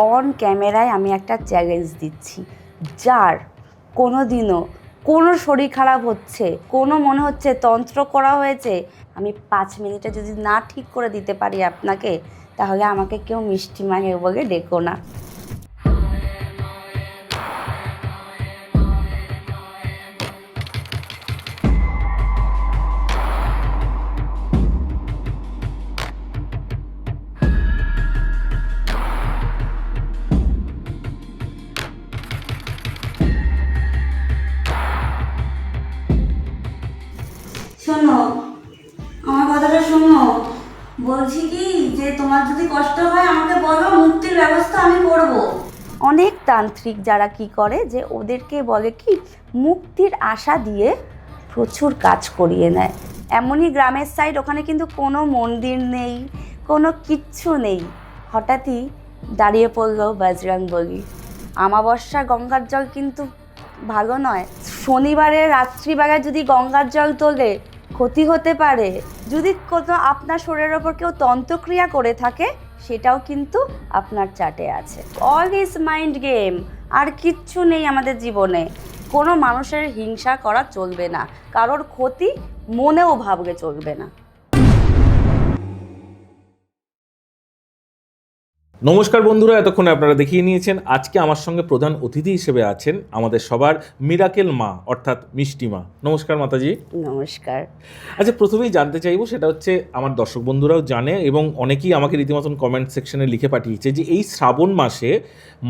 On ক্যামেরায় আমি একটা চ্যালেঞ্জ দিচ্ছি, যার কোনো দিনও কোনো শরীর খারাপ হচ্ছে, কোনো মনে হচ্ছে তন্ত্র করা হয়েছে, আমি 5 মিনিটে যদি না ঠিক করে দিতে পারি আপনাকে, তাহলে আমাকে কেউ মিষ্টি মায়ের বলে ডেকো না। শোনো, আমার কথাটা শোনো। বলছি কি যে তোমার যদি কষ্ট হয় আমাকে বলো, মুক্তির ব্যবস্থা আমি করব। অনেক তান্ত্রিক যারা কি করে যে ওদেরকে বলে কি মুক্তির আশা দিয়ে প্রচুর কাজ করিয়ে নেয়। এমনই গ্রামের সাইড, ওখানে কিন্তু কোনো মন্দির নেই, কোনো কিচ্ছু নেই। হঠাৎই দাঁড়িয়ে পড়লো বজরংবলী। আমাবস্যা গঙ্গার জল কিন্তু ভালো নয়। শনিবারে রাত্রিবেলায় যদি গঙ্গার জল তোলে ক্ষতি হতে পারে। যদি কোনো আপনার শরীরের ওপর কেউ তন্ত্রক্রিয়া করে থাকে, সেটাও কিন্তু আপনার চাটে আছে। অল ইজ মাইন্ড গেম, আর কিচ্ছু নেই আমাদের জীবনে। কোনো মানুষের হিংসা করা চলবে না, কারোর ক্ষতি মনেও ভাবলে চলবে না। নমস্কার বন্ধুরা, এতক্ষণে আপনারা দেখিয়ে নিয়েছেন আজকে আমার সঙ্গে প্রধান অতিথি হিসেবে আছেন আমাদের সবার মিরাকেল মা, অর্থাৎ মিষ্টি মা। নমস্কার মাতাজি। নমস্কার। আচ্ছা, প্রথমেই জানতে চাইবো, সেটা হচ্ছে আমার দর্শক বন্ধুরাও জানে এবং অনেকেই আমাকে রীতিমতন কমেন্ট সেকশনে লিখে পাঠিয়েছে যে এই শ্রাবণ মাসে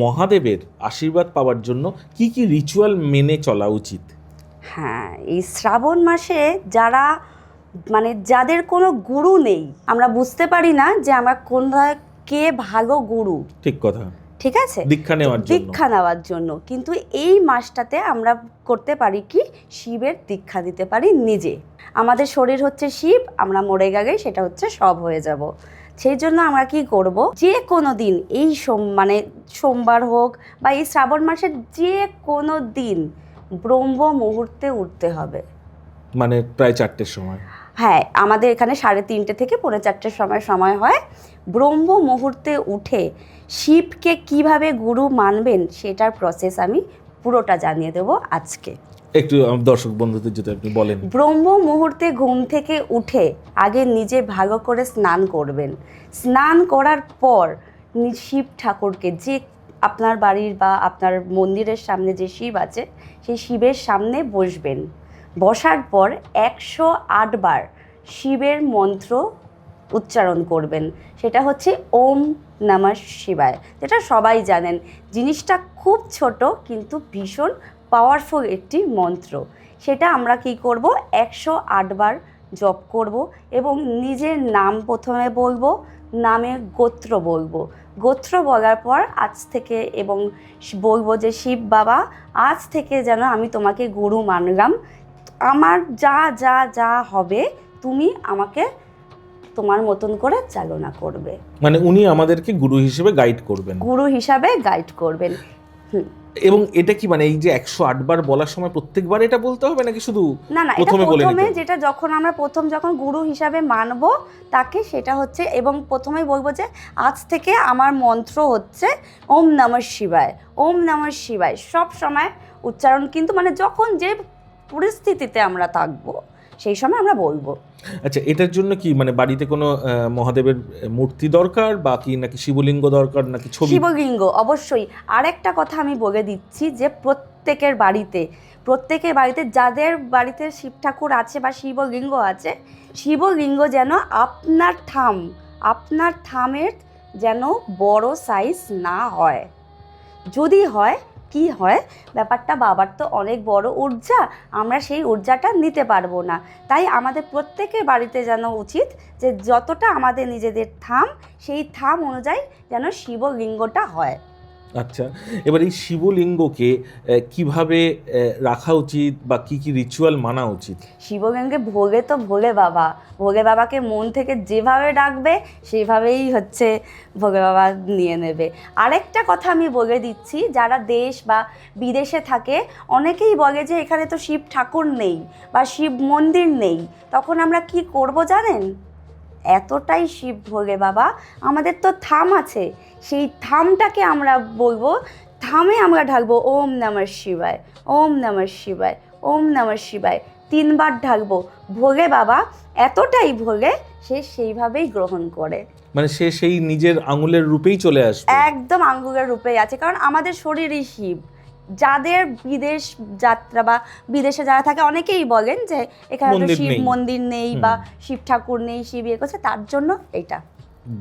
মহাদেবের আশীর্বাদ পাওয়ার জন্য কি কি রিচুয়াল মেনে চলা উচিত। হ্যাঁ, এই শ্রাবণ মাসে যারা যাদের কোনো গুরু নেই, আমরা বুঝতে পারি না যে আমরা কে ভালো গুরু। ঠিক কথা, ঠিক আছে, দীক্ষা নেওয়ার জন্য কিন্তু এই মাসটাতে আমরা করতে পারি কি, শিবের দীক্ষা দিতে পারি নিজে। আমাদের শরীর হচ্ছে শিব, আমরা মরে গেলে সেটা হচ্ছে সব হয়ে যাব। সেই জন্য আমরা কি করব, যে কোনো দিন এই সোমবার হোক বা এই শ্রাবণ মাসের যে কোনো দিন ব্রহ্ম মুহূর্তে উঠতে হবে। প্রায় 4টের সময়। হ্যাঁ, আমাদের এখানে 3:30 থেকে 4:45 সময় হয়। ব্রহ্ম মুহূর্তে উঠে শিবকে কিভাবে গুরু মানবেন সেটার প্রসেস আমি পুরোটা জানিয়ে দেবো আজকে। একটু দর্শক বন্ধুদের যদি আপনি বলেন। ব্রহ্ম মুহূর্তে ঘুম থেকে উঠে আগে নিজে ভালো করে স্নান করবেন। স্নান করার পর শিব ঠাকুরকে, যে আপনার বাড়ির বা আপনার মন্দিরের সামনে যে শিব আছে, সেই শিবের সামনে বসবেন। বসার পর 108 বার শিবের মন্ত্র উচ্চারণ করবেন। সেটা হচ্ছে ওম নমঃ শিবায়, যেটা সবাই জানেন। জিনিসটা খুব ছোট কিন্তু ভীষণ পাওয়ারফুল একটি মন্ত্র। সেটা আমরা কি করব, 108 বার জপ করব এবং নিজের নাম প্রথমে বলবো, নামের গোত্র বলবো। গোত্র বলার পর আজ থেকে এবং বলবো যে শিব বাবা, আজ থেকে যেন আমি তোমাকে গুরু মানলাম। আমার যা যা যা হবে তুমি আমাকে তোমার মতন করে চালনা করবে। উনি আমাদেরকে গুরু হিসেবে গাইড করবেন। এবং এটা কি এই যে 108 বার বলার সময় প্রত্যেকবার এটা বলতে হবে নাকি শুধু না, প্রথমে যেটা যখন আমরা যখন গুরু হিসাবে মানবো তাকে, সেটা হচ্ছে, এবং প্রথমেই বলবো যে আজ থেকে আমার মন্ত্র হচ্ছে ওম নমঃ শিবায়। ওম নমঃ শিবায় সব সময় উচ্চারণ, কিন্তু যখন যে পরিস্থিতিতে আমরা থাকবো সেই সময় আমরা বলবো। আচ্ছা, এটার জন্য কি বাড়িতে কোনো মহাদেবের মূর্তি দরকার বা কি, নাকি শিবলিঙ্গ দরকার, নাকি ছবি? শিবলিঙ্গ অবশ্যই। আরেকটা কথা আমি বলে দিচ্ছি যে প্রত্যেকের বাড়িতে যাদের বাড়িতে শিব ঠাকুর আছে বা শিবলিঙ্গ আছে, শিবলিঙ্গ যেন আপনার থামের যেন বড় সাইজ না হয়। যদি হয়, কি হয় ব্যাপারটা, বাবার তো অনেক বড় ঊর্জা, আমরা সেই ঊর্জাটা নিতে পারবো না। তাই আমাদের প্রত্যেকের বাড়িতে যেন উচিত যে যতটা আমাদের নিজেদের থাম, সেই থাম অনুযায়ী যেন শিবলিঙ্গটা হয়। আচ্ছা, এবার এই শিবলিঙ্গকে কিভাবে রাখা উচিত বা কি কি রিচুয়াল মানা উচিত? শিবলিঙ্গে ভোলে বাবাকে মন থেকে যেভাবে ডাকবে সেভাবেই ভোলে বাবা নিয়ে নেবে। আরেকটা কথা আমি বলে দিচ্ছি, যারা দেশ বা বিদেশে থাকে, অনেকেই বলে যে এখানে তো শিব ঠাকুর নেই বা শিব মন্দির নেই, তখন আমরা কি করব জানেন? এতটাই শিব ভোলে বাবা, আমাদের তো থাম আছে, সেই থামটাকে আমরা বলবো, থামে আমরা ঢাকবো ওম নমঃ শিবায়, ওম নমঃ শিবায়, ওম নমঃ শিবায় 3 বার ঢাকবো। ভোগে বাবা এতটাই ভোগে সে সেইভাবেই গ্রহণ করে, মানে সে সেই নিজের আঙুলের রূপেই চলে আসবে। একদম আঙ্গুলের রূপেই আছে, কারণ আমাদের শরীরই শিব। যাদের বিদেশ যাত্রা বা বিদেশে যারা থাকে অনেকেই বলেন যে এখানে তো মন্দির শিব নেই। মন্দির নেই বা শিব ঠাকুর নেই, শিব ইয়ে করছে, তার জন্য এটা।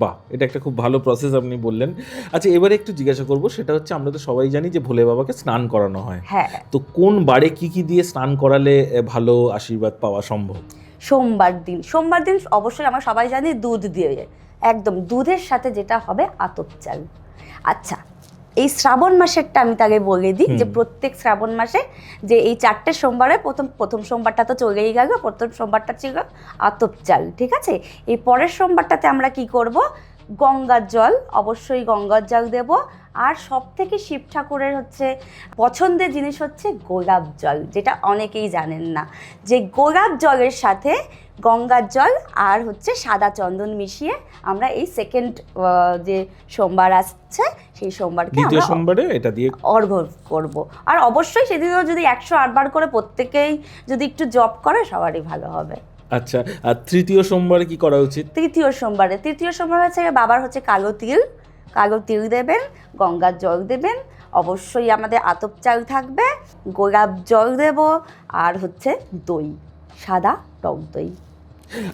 বাহ, এটা একটা খুব ভালো প্রসেস আপনি বললেন। আচ্ছা, এবারে একটু জিজ্ঞাসা করব, সেটা হচ্ছে আমরা তো সবাই জানি যে ভোলে বাবাকে স্নান করানো হয়, হ্যাঁ, তো কোন বারে কি কি দিয়ে স্নান করালে ভালো আশীর্বাদ পাওয়া সম্ভব? সোমবার দিন অবশ্যই আমরা সবাই জানি দুধ দিয়ে, একদম দুধের সাথে যেটা হবে আতপ চাল। আচ্ছা, এই শ্রাবণ মাসেরটা আমি তাকে বলে দিই যে প্রত্যেক শ্রাবণ মাসে যে এই 4টে সোমবারে প্রথম সোমবারটা তো চলেই গেল, প্রথম সোমবারটা ছিল আতপ চাল, ঠিক আছে। এই পরের সোমবারটাতে আমরা কি করব, গঙ্গার জল, অবশ্যই গঙ্গার জল দেব। আর সব থেকে শিব ঠাকুরের হচ্ছে পছন্দের জিনিস হচ্ছে গোলাপ জল, যেটা অনেকেই জানেন না, যে গোলাপ জলের সাথে গঙ্গার জল আর হচ্ছে সাদা চন্দন মিশিয়ে আমরা এই সেকেন্ড যে সোমবার আসছে সেই সোমবারকে দ্বিতীয় আমরা সোমবারে এটা দিয়ে অর্ঘ্য করব। আর অবশ্যই সেদিনও যদি 108 বার করে প্রত্যেকেই যদি একটু জপ করে সবারই ভালো হবে। আচ্ছা, আর তৃতীয় সোমবারে কি করা উচিত? তৃতীয় সোমবার হচ্ছে বাবার হচ্ছে কালো তিল দেবেন, গঙ্গার জল দেবেন, অবশ্যই আমাদের আতপ চাল থাকবে, গোলাপ জল দেব, আর হচ্ছে দই, সাদা টক দই।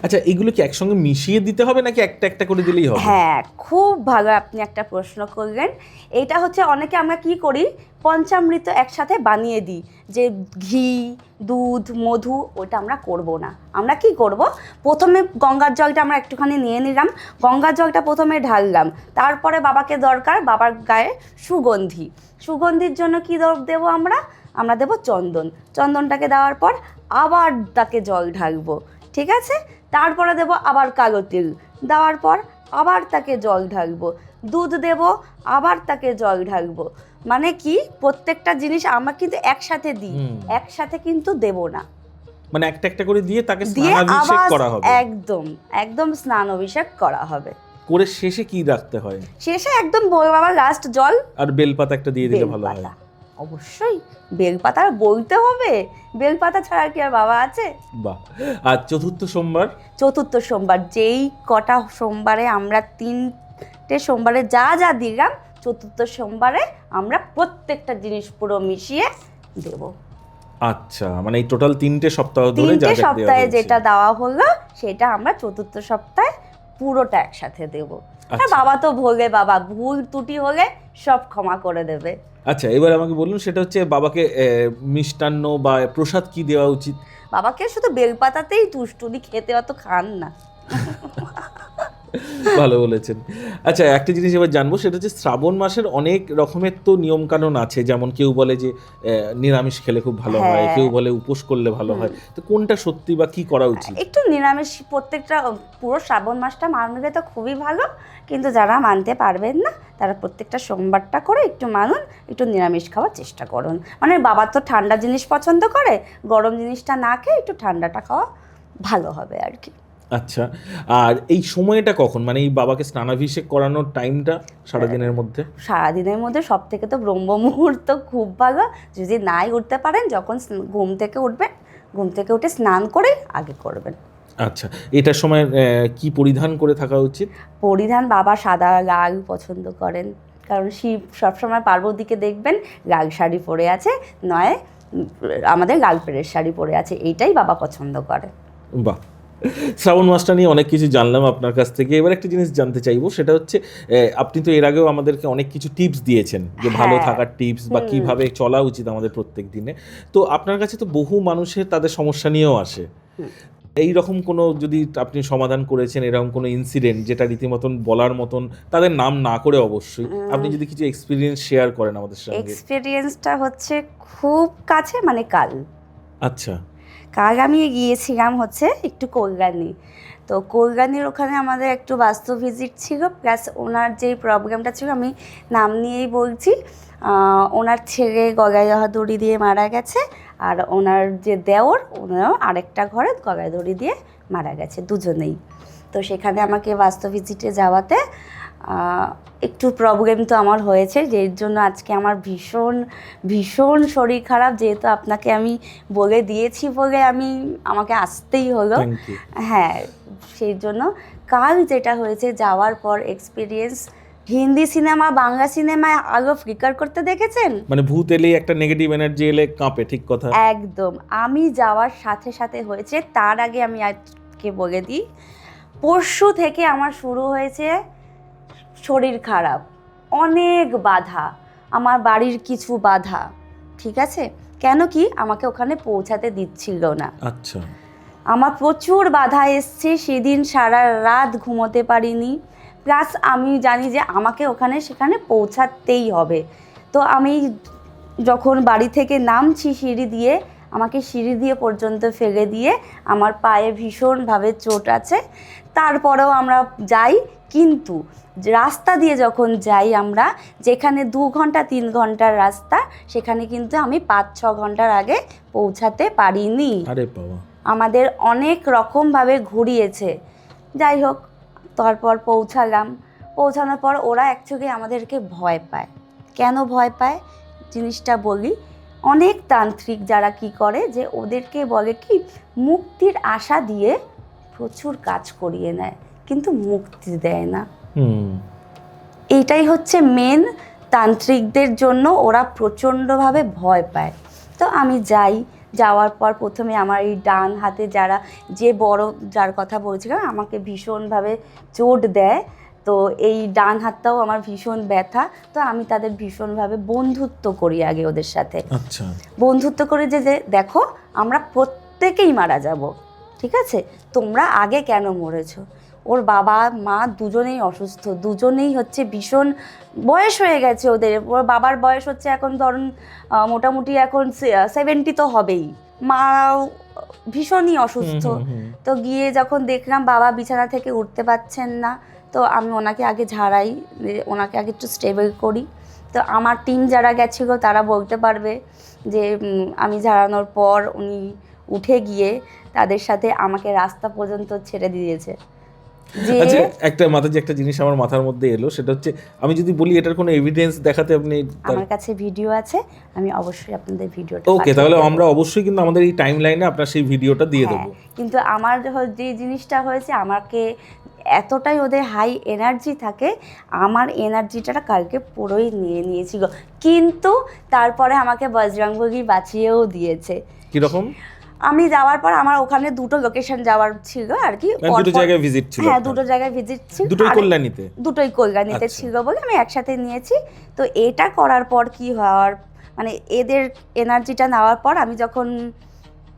আচ্ছা, এগুলো কি একসঙ্গে মিশিয়ে দিতে হবে নাকি একটা একটা করে দিলেই হবে? হ্যাঁ, খুব ভালো আপনি একটা প্রশ্ন করলেন। এটা হচ্ছে অনেকে আমরা কি করি, পঞ্চামৃত একসাথে বানিয়ে দিই, যে ঘি, দুধ, মধু, ওটা আমরা করব না। আমরা কি করব, প্রথমে গঙ্গার জলটা আমরা একটুখানি নিয়ে নিলাম, গঙ্গার জলটা প্রথমে ঢাললাম, তারপরে বাবাকে দরকার বাবার গায়ে সুগন্ধির জন্য কি দেবো আমরা দেবো চন্দনটাকে দেওয়ার পর আবার তাকে জল ঢালবো, ঠিক আছে। তারপরে দেব আবার কালো তিল, দেওয়ার পর আবার তাকে জল ঢালবো, দুধ দেব, আবার তাকে জল ঢালবো। মানে কি, প্রত্যেকটা জিনিস আমরা কিন্তু একসাথে দিই, একসাথে কিন্তু দেব না, মানে একটা একটা করে দিয়ে তাকে দিয়ে স্নানাভিষেক আবার করা হবে। একদম স্নান অভিষেক করা হবে। করে শেষে কি রাখতে হয়? শেষে একদম বাবা লাস্ট জল আর বেলপাতা একটা দিয়ে দিলে ভালো হয়। বেলপাতা, অবশ্যই বেলপাতা বলতে হবে, বেলপাতা ছাড়া কি আর বাবা আছে। বাহ। আর চতুর্থ সোমবার যেই কটা সোমবারে আমরা 3টে সোমবারে যা যা দিলাম, চতুর্থ সোমবারে আমরা প্রত্যেকটা জিনিস পুরো মিশিয়ে দেব। আচ্ছা, মানে এই টোটাল 3টে সপ্তাহ ধরে 3টে সপ্তাহে যেটা দেওয়া হলো সেটা আমরা চতুর্থ সপ্তাহে পুরোটা একসাথে দেব। আর বাবা তো ভোগে, বাবা ভুল ত্রুটি হলে সব ক্ষমা করে দেবে। আচ্ছা, এবার আমাকে বলুন, সেটা হচ্ছে বাবাকে মিষ্টান্ন বা প্রসাদ কি দেওয়া উচিত? বাবাকে শুধু বেলপাতাতেই তুষ্ট, উনি খেতে অত খান না। ভালো বলেছেন। আচ্ছা, একটা জিনিস এবার জানবো, সেটা হচ্ছে শ্রাবণ মাসের অনেক রকমের তো নিয়ম কানুন আছে, যেমন কেউ বলে যে নিরামিষ খেলে খুব ভালো হয়, কেউ বলে উপোস করলে ভালো হয়, তো কোনটা সত্যি বা কি করা উচিত? একটু নিরামিষ প্রত্যেকটা পুরো শ্রাবণ মাসটা মানলে তো খুবই ভালো, কিন্তু যারা মানতে পারবেন না তারা প্রত্যেকটা সোমবারটা করে একটু মানুন, একটু নিরামিষ খাওয়ার চেষ্টা করুন। মানে বাবা তো ঠান্ডা জিনিস পছন্দ করে, গরম জিনিসটা না খেয়ে একটু ঠান্ডাটা খাওয়া ভালো হবে আর কি। আচ্ছা, আর এই সময়টা কখন, মানে এই বাবাকে স্নানাভিষেক করানোর টাইমটা সারাদিনের মধ্যে সব থেকে তো ব্রহ্ম মুহূর্ত খুব ভালো। যদি নাই উঠতে পারেন, যখন ঘুম থেকে উঠবেন, ঘুম থেকে উঠে স্নান করে আগে করবেন। আচ্ছা, এটার সময় কি পরিধান করে থাকা উচিত? পরিধান বাবা সাদা লাল পছন্দ করেন, কারণ শিব সবসময় পার্বতীকে দেখবেন লাল শাড়ি পরে আছে, নয় আমাদের লাল পেড়ের শাড়ি পরে আছে, এইটাই বাবা পছন্দ করে। বাহ, শ্রাবণ মাসটা নিয়ে অনেক কিছু জানলাম আপনার কাছ থেকে। এবার একটা জিনিস জানতে চাইবো, সেটা হচ্ছে আপনি তো এর আগেও আমাদেরকে অনেক কিছু টিপস দিয়েছেন, যে ভালো থাকার টিপস বা কিভাবে চলা উচিত আমাদের প্রত্যেক দিনে। তো আপনার কাছে তো বহু মানুষের তাদের সমস্যা নিয়েও আসে, এই রকম কোনো যদি আপনি সমাধান করেছেন, এরকম কোনো ইনসিডেন্ট যেটা রীতিমতন বলার মতন, তাদের নাম না করে অবশ্যই আপনি যদি কিছু এক্সপিরিয়েন্স শেয়ার করেন আমাদের সঙ্গে। এক্সপিরিয়েন্সটা হচ্ছে খুব কাছে, মানে কাল আমি গিয়েছিলাম হচ্ছে একটু কল্যাণী, তো কল্যাণীর ওখানে আমাদের একটু বাস্তু ভিজিট ছিল, প্লাস ওনার যে প্রবলেমটা ছিল, আমি নাম নিয়েই বলছি, ওনার ছেলে গলায় দড়ি দিয়ে মারা গেছে, আর ওনার যে দেওর, ওনারও আরেকটা ঘরে গলায় দড়ি দিয়ে মারা গেছে, দুজনেই। তো সেখানে আমাকে বাস্তু ভিজিটে যাওয়াতে একটু প্রবলেম তো আমার হয়েছে, যের জন্য আজকে আমার ভীষণ ভীষণ শরীর খারাপ, যেহেতু আপনাকে আমি বলে দিয়েছি বলে আমাকে আসতেই হলো। Thank you. হ্যাঁ, সেই জন্য কাল যেটা হয়েছে যাওয়ার পর এক্সপিরিয়েন্স, হিন্দি সিনেমা বাংলা সিনেমায় আলো ফ্লিকার করতে দেখেছেন? মানে ভূত এলেই একটা নেগেটিভ এনার্জি এলে কাঁপে, ঠিক কথা। একদম। আমি যাওয়ার সাথে সাথে হয়েছে, তার আগে আমি আজকে বলে দিই, পরশু থেকে আমার শুরু হয়েছে শরীর খারাপ, অনেক বাধা, আমার বাড়ির কিছু বাধা, ঠিক আছে? কেন কি আমাকে ওখানে পৌঁছাতে দিচ্ছিল না। আচ্ছা। আমার প্রচুর বাধা এসছে, সেদিন সারা রাত ঘুমোতে পারিনি, প্লাস আমি জানি যে আমাকে সেখানে পৌঁছাতেই হবে। তো আমি যখন বাড়ি থেকে নামছি সিঁড়ি দিয়ে, আমাকে সিঁড়ি দিয়ে পর্যন্ত ফেলে দিয়ে আমার পায়ে ভীষণভাবে চোট আছে। তারপরেও আমরা যাই, কিন্তু রাস্তা দিয়ে যখন যাই আমরা, যেখানে 2 ঘন্টা 3 ঘন্টার রাস্তা, সেখানে কিন্তু আমি 5-6 ঘন্টার আগে পৌঁছাতে পারিনি। আরে বাবা। আমাদের অনেক রকমভাবে ঘুরিয়েছে। যাই হোক, তারপর পৌঁছানোর পর ওরা অ্যাকচুয়ালি আমাদেরকে ভয় পায়। কেন ভয় পায় জিনিসটা বলি। অনেক তান্ত্রিক যারা কি করে, যে ওদেরকে বলে কি মুক্তির আশা দিয়ে প্রচুর কাজ করিয়ে নেয়, কিন্তু মুক্তি দেয় না। এইটাই হচ্ছে মেন, তান্ত্রিকদের জন্য ওরা প্রচণ্ডভাবে ভয় পায়। তো আমি যাওয়ার পর প্রথমে আমার এই ডান হাতে যার কথা বলছিলাম, আমাকে ভীষণভাবে চোট দেয়। তো এই ডান হাতটাও আমার ভীষণ ব্যথা। তো আমি তাদের ভীষণভাবে বন্ধুত্ব করি আগে ওদের সাথে। আচ্ছা। বন্ধুত্ব করে যে দেখো আমরা প্রত্যেকেই মারা যাব, ঠিক আছে, তোমরা আগে কেন মরেছো? ওর বাবা মা দুজনেই অসুস্থ, দুজনেই হচ্ছে ভীষণ বয়স হয়ে গেছে ওদের। ওর বাবার বয়স হচ্ছে এখন ধরুন মোটামুটি এখন 70 তো হবেই, মাও ভীষণই অসুস্থ। তো গিয়ে যখন দেখলাম বাবা বিছানা থেকে উঠতে পারছেন না, তো আমি ওনাকে আগে ঝাড়াই, ওনাকে আগে একটু স্টেবল করি। তো আমার টিম যারা গেছিলো তারা বলতে পারবে যে আমি ঝাড়ানোর পর উনি উঠে গিয়ে তাদের সাথে আমাকে রাস্তা পর্যন্ত ছেড়ে দিয়েছে। আচ্ছা, একটা মাথায় যে একটা জিনিস আমার মাথার মধ্যে এলো, সেটা হচ্ছে আমি যদি বলি এটার কোনো এভিডেন্স দেখাতে, আপনি? আমার কাছে ভিডিও আছে, আমি অবশ্যই আপনাদের ভিডিওটা ওকে, তাহলে আমরা অবশ্যই কিন্তু আমাদের এই টাইম লাইনে আপনার সেই ভিডিওটা দিয়ে দেবো। কিন্তু আমার যে জিনিসটা হয়েছে, আমাকে এতটাই ওদের হাই এনার্জি থাকে, আমার এনার্জিটা কালকে পুরোই নিয়ে নিয়েছিল। কিন্তু তারপরে আমাকে বজরংবলী বাঁচিয়েও দিয়েছে। কিরকম? আমি যাওয়ার পর আমার ওখানে 2টো লোকেশন যাওয়ার ছিল আর কি, 2টো জায়গায় ভিজিট ছিল। হ্যাঁ, 2টো জায়গায় ভিজিট ছিল, দুটোই কল্যাণীতে। দুটোই কল্যাণীতে ছিল বলে আমি একসাথে নিয়েছি। তো এটা করার পর কি হওয়ার, মানে এদের এনার্জিটা নেওয়ার পর আমি যখন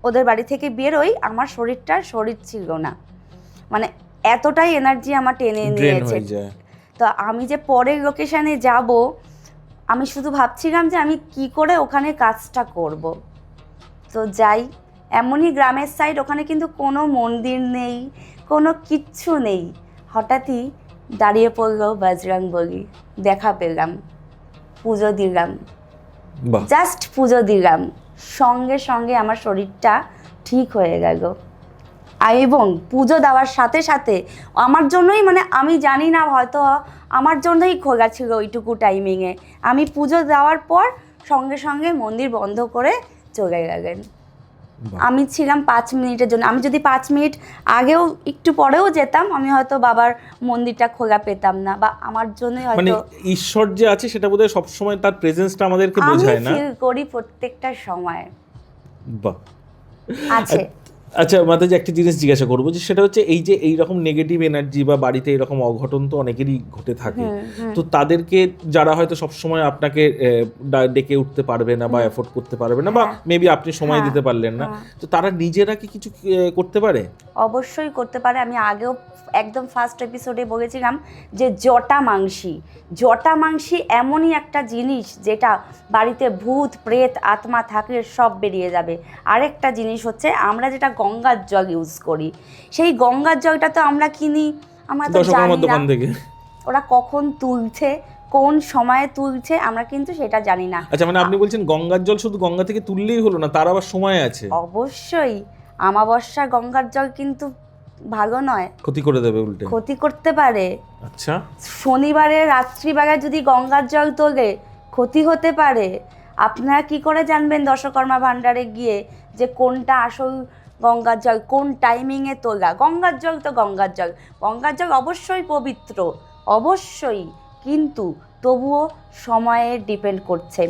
ওদের বাড়ি থেকে বেরোই, আমার শরীর ছিল না, মানে এতটাই এনার্জি আমার টেনে নিয়েছে। তো আমি যে পরের লোকেশানে যাব, আমি শুধু ভাবছিলাম যে আমি কি করে ওখানে কাজটা করব। তো যাই, এমনই গ্রামের সাইড, ওখানে কিন্তু কোনো মন্দির নেই, কোনো কিচ্ছু নেই। হঠাৎই দাঁড়িয়ে পড়লো বজরংবলী, দেখা পেলাম, পুজো দিলাম, জাস্ট পুজো দিলাম, সঙ্গে সঙ্গে আমার শরীরটা ঠিক হয়ে গেল। এবং পুজো দেওয়ার সাথে সাথে আমার জন্যই, মানে আমি জানি না, হয়তো আমার জন্যই খোলা ছিল ওইটুকু টাইমিংয়ে, আমি পুজো দেওয়ার পর সঙ্গে সঙ্গে মন্দির বন্ধ করে চলে গেলেন। আমি ছিলাম 5 মিনিটের জন্য, আমি যদি 5 মিনিট আগেও একটু পরেও যেতাম, আমি হয়তো বাবার মন্দিরটা খোলা পেতাম না, বা আমার জন্যই হয়তো, মানে ঈশ্বর যে আছে সেটা বোধহয় সবসময় তার প্রেজেন্সটা আমাদেরকে বোঝায় না, আমি ফিল করি প্রত্যেকটা সময়। বাহ, আছে। আচ্ছা, মাঝে যে একটা জিনিস জিজ্ঞাসা করবো, যে সেটা হচ্ছে এই যে এইরকম নেগেটিভ এনার্জি বা বাড়িতে এরকম অঘটন তো অনেকেরই ঘটে থাকে, তো তাদেরকে যারা হয়তো সবসময় আপনাকে ডেকে উঠতে পারবে না বা এফোর্ড করতে পারবে না, বা মেবি আপনি সময় দিতে পারলেন না, তো তারা নিজেরা কি কিছু করতে পারে? অবশ্যই করতে পারে। আমি আগেও একদম ফার্স্ট এপিসোডে বলেছিলাম যে জটা মাংসি এমনই একটা জিনিস যেটা বাড়িতে ভূত প্রেত আত্মা থাকলে সব বেরিয়ে যাবে। আরেকটা জিনিস হচ্ছে, আমরা যেটা গঙ্গার জল ইউজ করি, সেই গঙ্গার জলটা তো আমরা কিনি, আমরা তো জানি না ওরা কখন তুলছে, কোন সময়ে তুলছে, আমরা কিন্তু সেটা জানি না। আচ্ছা, মানে আপনি বলছেন গঙ্গার জল শুধু গঙ্গা থেকে তুললেই হলো না, তার আবার সময় আছে? অবশ্যই, অমাবস্যা গঙ্গার জল কিন্তু ভালো নয়, ক্ষতি করে দেবে উল্টে। ক্ষতি করতে পারে। আচ্ছা, শনিবারে রাত্রিবেলায় যদি গঙ্গার জল তোলে ক্ষতি হতে পারে। আপনারা কি করে জানবেন দশকর্মা ভাণ্ডারে গিয়ে যে কোনটা আসল গঙ্গার জল, কোন টাইমিংয়ে তোলা? গঙ্গার জল তো গঙ্গার জল, গঙ্গার জল অবশ্যই পবিত্র, অবশ্যই, কিন্তু তবুও সময়ে ডিপেন্ড করছে।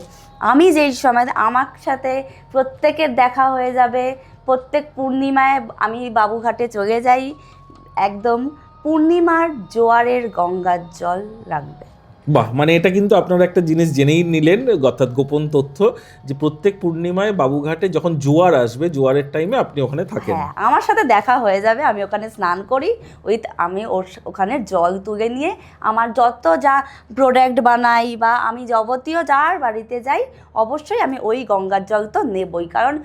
আমি যেই সময় আমার সাথে প্রত্যেকের দেখা হয়ে যাবে, প্রত্যেক পূর্ণিমায় আমি বাবুঘাটে চলে যাই, একদম পূর্ণিমার জোয়ারের গঙ্গার জল লাগবে। বাহ, মানে এটা কিন্তু আপনারা একটা জিনিস জেনেই নিলেন, অর্থাৎ গোপন তথ্য, যে প্রত্যেক পূর্ণিমায় বাবুঘাটে যখন জোয়ার আসবে, জোয়ারের টাইমে আপনি ওখানে থাকেন। হ্যাঁ, আমার সাথে দেখা হয়ে যাবে, আমি ওখানে স্নান করি, আমি ওখানে জল তুলে নিয়ে আমার যত যা প্রোডাক্ট বানাই বা আমি যাবতীয় যার বাড়িতে যাই, অবশ্যই আমি ওই গঙ্গার জল তো নেবই, কারণ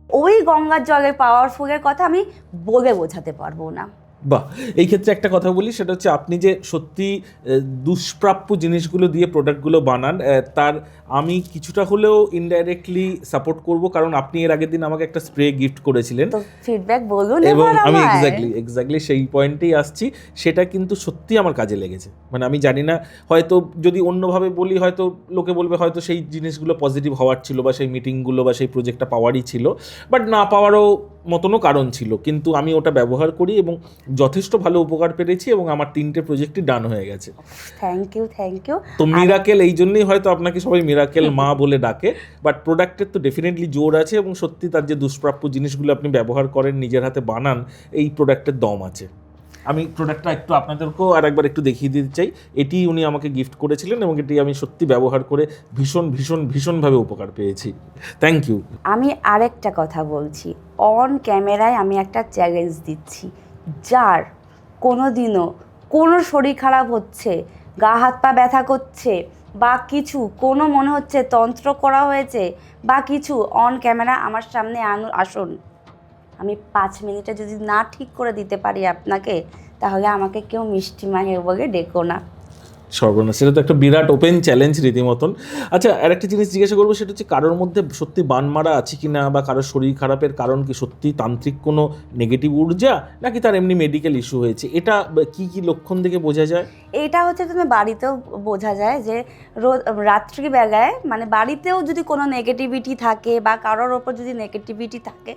ওই গঙ্গার জলের পাওয়ারফুলের কথা আমি বলে বোঝাতে পারবো না। বাহ, এই ক্ষেত্রে একটা কথা বলি, সেটা হচ্ছে আপনি যে সত্যি দুষ্প্রাপ্য জিনিসগুলো দিয়ে প্রোডাক্টগুলো বানান, তার আমি কিছুটা হলেও ইনডাইরেক্টলি সাপোর্ট করব, কারণ আপনি এর আগের দিন আমাকে একটা স্প্রে গিফট করেছিলেন, তো ফিডব্যাক বলুন। এবং এবার আমি আমায়। এক্স্যাক্টলি সেই পয়েন্টেই আসছি। সেটা কিন্তু সত্যি আমার কাজে লেগেছে। মানে আমি জানি না, হয়তো যদি অন্যভাবে বলি, হয়তো লোকে বলবে হয়তো সেই জিনিসগুলো পজিটিভ হওয়ার ছিল, বা সেই মিটিংগুলো বা সেই প্রজেক্টটা পাওয়ারই ছিল, বাট না পাওয়ারও মতনও কারণ ছিল, কিন্তু আমি ওটা ব্যবহার করি এবং যথেষ্ট ভালো উপকার পেয়েছি, এবং আমার 3টে প্রজেক্টই ডান হয়ে গেছে। Thank you. তো মিরাকেল, এই জন্যই হয়তো আপনাকে সবাই মিরাকেল মা বলে ডাকে, বাট প্রোডাক্টের তো ডেফিনেটলি জোর আছে, এবং সত্যি তার যে দুষ্প্রাপ্য জিনিসগুলো আপনি ব্যবহার করেন, নিজের হাতে বানান, এই প্রোডাক্টের দম আছে। আমি প্রোডাক্টটা একটু আপনাদেরকেও আর একবার একটু দেখিয়ে দিতে চাই। এটি উনি আমাকে গিফট করেছিলেন, এবং এটি আমি সত্যি ব্যবহার করে ভীষণভাবে উপকার পেয়েছি। Thank you. আমি আরেকটা কথা বলছি, অন ক্যামেরায় আমি একটা চ্যালেঞ্জ দিচ্ছি, যার কোনো দিনও কোনো শরীর খারাপ হচ্ছে, গা হাত পা ব্যথা করছে, বা কিছু কোনো মনে হচ্ছে তন্ত্র করা হয়েছে বা কিছু, অন ক্যামেরা আমার সামনে আসুন। আমি 5 মিনিটে যদি না ঠিক করে দিতে পারি আপনাকে, তাহলে আমাকে কেউ মিষ্টি মায়ের বলে ডেকো না। সর্বনাশ, সেটা তো একটা বিরাট ওপেন চ্যালেঞ্জ রীতিমতন। আচ্ছা, আর একটা জিনিস জিজ্ঞাসা করবো, সেটা হচ্ছে কারোর মধ্যে সত্যি বান মারা আছে কি না, বা কারোর শরীর খারাপের কারণ কি সত্যি তান্ত্রিক কোনো নেগেটিভ ঊর্জা, নাকি তার এমনি মেডিকেল ইস্যু হয়েছে? এটা কি কি লক্ষণ থেকে বোঝা যায়? এইটা হচ্ছে তুমি বাড়িতেও বোঝা যায় যে রাত্রিবেলায়, মানে বাড়িতেও যদি কোনো নেগেটিভিটি থাকে বা কারোর ওপর যদি নেগেটিভিটি থাকে,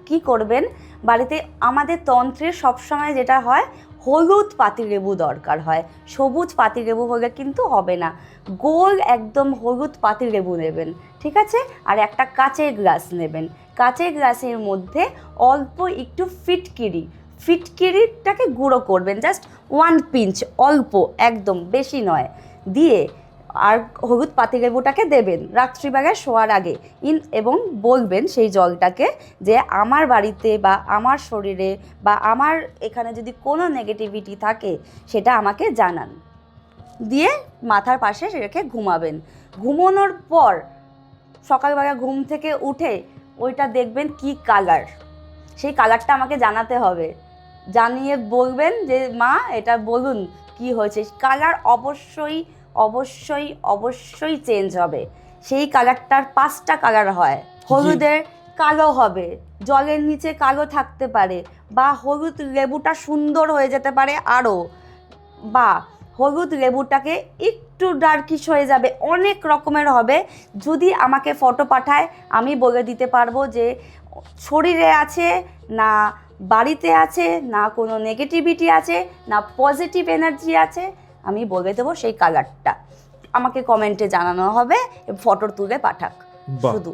কি করবেন, বাড়িতে আমাদের তন্ত্রের সবসময় যেটা হয়, হলুদ পাতিলেবু দরকার হয়। সবুজ পাতিলেবু হলে কিন্তু হবে না, গোল একদম হলুদ পাতিলেবু নেবেন, ঠিক আছে? আর একটা কাচের গ্লাস নেবেন, কাচের গ্লাসের মধ্যে অল্প একটু ফিটকিরিটাকে গুঁড়ো করবেন, জাস্ট 1 পিঞ্চ, অল্প, একদম বেশি নয়, দিয়ে আর হলুদ পাতিলেবুটাকে দেবেন রাত্রিবেলায় শোয়ার আগে, এবং বলবেন সেই জলটাকে যে আমার বাড়িতে বা আমার শরীরে বা আমার এখানে যদি কোনো নেগেটিভিটি থাকে সেটা আমাকে জানান, দিয়ে মাথার পাশে রেখে ঘুমাবেন। ঘুমানোর পর সকালবেলা ঘুম থেকে উঠে ওইটা দেখবেন কি কালার, সেই কালারটা আমাকে জানাতে হবে, জানিয়ে বলবেন যে মা এটা বলুন কি হয়েছে। কালার অবশ্যই চেঞ্জ হবে। সেই কালারটার 5টা কালার হয়। হলুদের কালো হবে, জলের নিচে কালো থাকতে পারে, বা হলুদ লেবুটা সুন্দর হয়ে যেতে পারে আরও, বা হলুদ লেবুটাকে একটু ডার্কিশ হয়ে যাবে, অনেক রকমের হবে। যদি আমাকে ফটো পাঠায় আমি বলে দিতে পারবো যে শরীরে আছে না বাড়িতে আছে, না কোনো নেগেটিভিটি আছে না পজিটিভ এনার্জি আছে, আমি বলে দেবো সেই কালারটা। আমাকে কমেন্টে জানানো হবে, ফটো তুলে পাঠাক শুধু।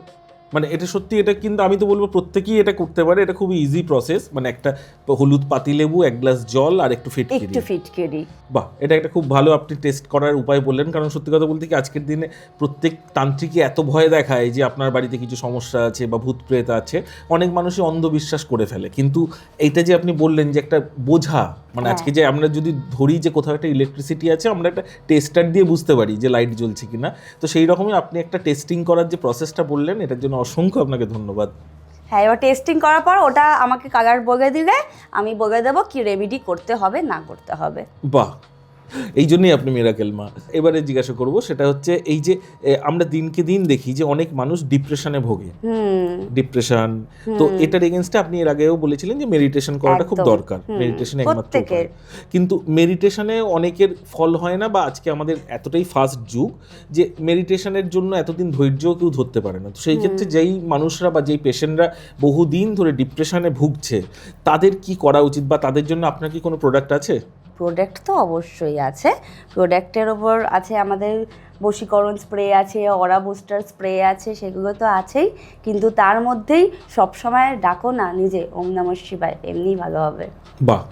মানে এটা সত্যি, এটা কিন্তু আমি তো বলবো প্রত্যেকেই এটা করতে পারে, এটা খুবই ইজি প্রসেস। মানে একটা হলুদ পাতিলেবু, 1 গ্লাস জল আর একটু ফিটকিরি। বাহ, এটা একটা খুব ভালো আপনি টেস্ট করার উপায় বললেন, কারণ সত্যি কথা বলতে কি আজকের দিনে প্রত্যেক তান্ত্রিকই এত ভয় দেখায় যে আপনার বাড়িতে কিছু সমস্যা আছে বা ভূত প্রেত আছে, অনেক মানুষই অন্ধবিশ্বাস করে ফেলে। কিন্তু এইটা যে আপনি বললেন যে একটা বোঝা, মানে আজকে যে আমরা যদি ধরি যে কোথাও একটা ইলেকট্রিসিটি আছে, আমরা একটা টেস্টার দিয়ে বুঝতে পারি যে লাইট জ্বলছে কিনা। তো সেই রকমই আপনি একটা টেস্টিং করার যে প্রসেসটা বললেন, এটার জন্য অসংখ্য আপনাকে ধন্যবাদ। হ্যাঁ, এবার টেস্টিং করার পর ওটা আমাকে কালার বলে দিলে আমি বলে দেবো কি রেমেডি করতে হবে না করতে হবে। বাহ, এই জন্যই আপনি মিরাকেল মা। এবারে জিজ্ঞাসা করব সেটা হচ্ছে এই যে আমরা দিনকে দিন দেখি যে অনেক মানুষ ডিপ্রেশনে ভোগে, ডিপ্রেশন, তো এটার এগেনস্টে আপনি এর আগেও বলেছিলেন যে মেডিটেশন করাটা খুব দরকার, মেডিটেশন একমাত্র উপায়। কিন্তু মেডিটেশনে অনেকের ফল হয় না, বা আজকে আমাদের এতটাই ফাস্ট যুগ যে মেডিটেশনের জন্য এতদিন ধৈর্যও কেউ ধরতে পারে না। তো সেই ক্ষেত্রে যেই মানুষরা বা যেই পেশেন্টরা বহুদিন ধরে ডিপ্রেশনে ভুগছে তাদের কি করা উচিত, বা তাদের জন্য আপনার কি কোনো প্রোডাক্ট আছে? প্রোডাক্ট তো অবশ্যই আছে। প্রোডাক্টের ওপর আছে আমাদের বশীকরণ স্প্রে আছে, অরা বুস্টার স্প্রে আছে, সেগুলো তো আছেই। কিন্তু তার মধ্যেই সবসময় ডাকো না নিজে ওম নমঃ শিবায়, এমনি ভালো হবে। বাহ।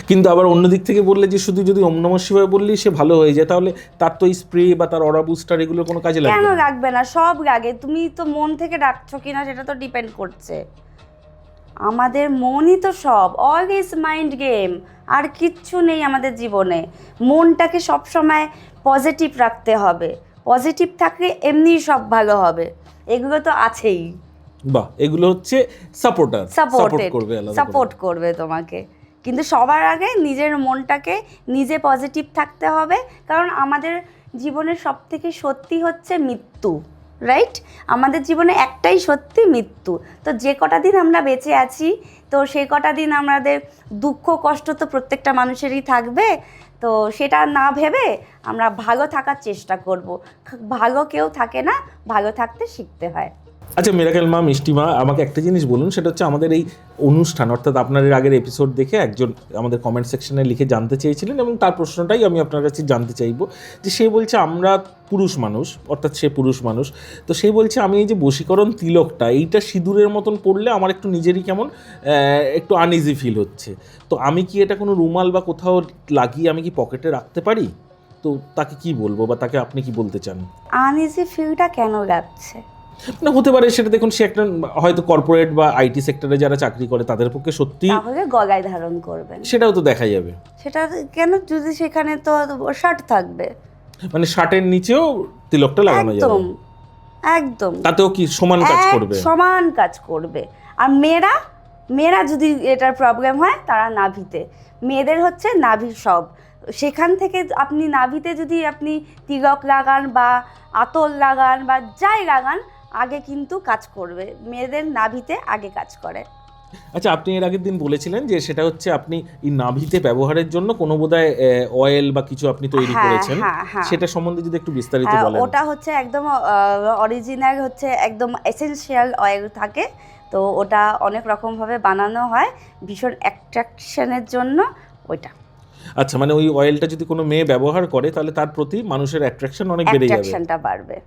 কিন্তু আবার অন্য দিক থেকে বললে যে শুধু যদি ওম নমঃ শিবায় বললেই সে ভালো হয়ে যায়, তাহলে তার তো এই স্প্রে বা তার অরা বুস্টার এগুলো কোনো কাজে লাগবে কেন না? লাগবে না? সব লাগে। তুমি তো মন থেকে ডাকছো কিনা সেটা তো ডিপেন্ড করছে। আমাদের মনই তো সব, অল ইজ মাইন্ড গেম, আর কিচ্ছু নেই আমাদের জীবনে। মনটাকে সবসময় পজিটিভ রাখতে হবে, পজিটিভ থাকলে এমনিই সব ভালো হবে। এগুলো তো আছেই। বাহ, এগুলো হচ্ছে সাপোর্টার, সাপোর্ট করবে, সাপোর্ট করবে তোমাকে। কিন্তু সবার আগে নিজের মনটাকে নিজে পজিটিভ থাকতে হবে, কারণ আমাদের জীবনের সবথেকে সত্যি হচ্ছে মৃত্যু, রাইট? আমাদের জীবনে একটাই সত্যি, মৃত্যু। তো যে কটা দিন আমরা বেঁচে আছি, তো সেই কটা দিন আমাদের দুঃখ কষ্ট তো প্রত্যেকটা মানুষেরই থাকবে। তো সেটা না ভেবে আমরা ভালো থাকার চেষ্টা করব। ভালো কেউ থাকে না, ভালো থাকতে শিখতে হয়। আচ্ছা মিরাকেল মা, মিষ্টি মা, আমাকে একটা জিনিস বলুন, সেটা হচ্ছে আমাদের এই অনুষ্ঠান, অর্থাৎ আপনার এর আগের এপিসোড দেখে একজন আমাদের কমেন্ট সেকশনে লিখে জানতে চেয়েছিলেন, এবং তার প্রশ্নটাই আমি আপনার কাছে জানতে চাইবো। যে সে বলছে আমরা পুরুষ মানুষ, অর্থাৎ সে পুরুষ মানুষ, তো সে বলছে আমি এই যে বশীকরণ তিলকটা, এইটা সিঁদুরের মতন পড়লে আমার একটু নিজেরই কেমন একটু আনইজি ফিল হচ্ছে। তো আমি কি এটা কোনো রুমাল বা কোথাও লাগিয়ে আমি কি পকেটে রাখতে পারি? তো তাকে কি বলবো, বা তাকে আপনি কি বলতে চান? আনইজি ফিলটা কেন লাগছে? না, হতে পারে সেটা, দেখুন সে একটা হয়তো কর্পোরেট বা আইটি সেক্টরে যারা চাকরি করে তাদের পক্ষে সত্যি, তাহলে গলায় ধারণ করবেন, সেটাও তো দেখা যাবে। সেটা কেন? যদি সেখানে তো শার্ট থাকবে, মানে শার্টের নিচেও তিলকটা লাগানো যাবে, একদম একদম, তাতেও কি সমান কাজ করবে? সমান কাজ করবে। আর মেয়েরা যদি এটার প্রবলেম হয়, তারা নাভিতে, মেয়েদের হচ্ছে নাভি সব, সেখান থেকে আপনি নাভিতে যদি আপনি তিলক লাগান বা আতর লাগান বা যাই লাগান, আগে কিন্তু কাজ করবে। মেয়েদের নাভিতে আগে কাজ করে। আচ্ছা, আপনি এর আগের দিন বলেছিলেন যে সেটা হচ্ছে আপনি এই নাভিতে ব্যবহারের জন্য কোনো বোধহয় অয়েল বা কিছু আপনি তৈরি করেছেন, সেটা সম্বন্ধে যদি একটু বিস্তারিত বলেন। ওটা হচ্ছে একদম অরিজিনাল, হচ্ছে একদম এসেনশিয়াল অয়েল থাকে। তো ওটা অনেক রকমভাবে বানানো হয় ভীষণ অ্যাট্রাকশনের জন্য ওইটা। আচ্ছা, মানে ওই অয়েলটা যদি কোনো মেয়ে ব্যবহার করে তাহলে তার প্রতি মানুষের অ্যাট্রাকশন অনেক বেড়ে যাবে, অ্যাট্রাকশনটা বাড়বে।